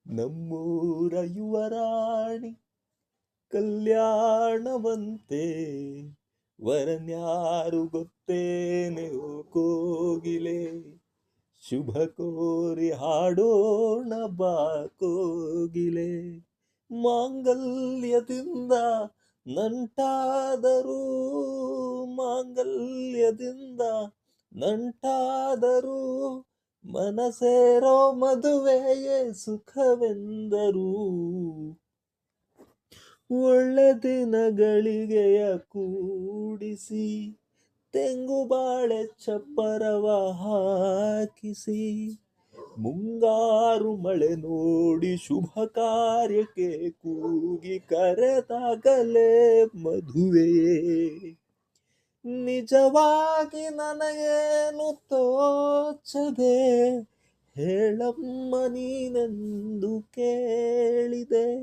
ನಮ್ಮೂರ ಯುವರಾಣಿ ಕಲ್ಯಾಣವಂತೆ ವರನ್ಯಾರು ಗೊತ್ತೇನೆ ಓ ಕೋಗಿಲೆ. ಶುಭ ಕೋರಿ ಹಾಡೋಣ ಬಾ ಕೋಗಿಲೆ. ಮಾಂಗಲ್ಯದಿಂದ ನಂಟಾದರೂ ಮಾಂಗಲ್ಯದಿಂದ ನಂಟಾದರೂ ಮನಸೇರೋ ಮದುವೆಯೇ ಸುಖವೆಂದರು. ಒಳ್ಳೆ ದಿನಗಳಿಗೆಯ ಕೂಡಿಸಿ ತೆಂಗು ಬಾಳೆ ಚಪ್ಪರವ ಹಾಕಿಸಿ ಮುಂಗಾರು ಮಳೆ ನೋಡಿ ಶುಭ ಕಾರ್ಯಕ್ಕೆ ಕೂಗಿ ಕರೆದಾಗಲೇ ಮದುವೆಯೇ. ನಿಜವಾಗಿ ನನಗೇನು ತೋಚದೆ ಹೇಳಮ್ಮ ನೀನೆಂದು ಕೇಳಿದೆ.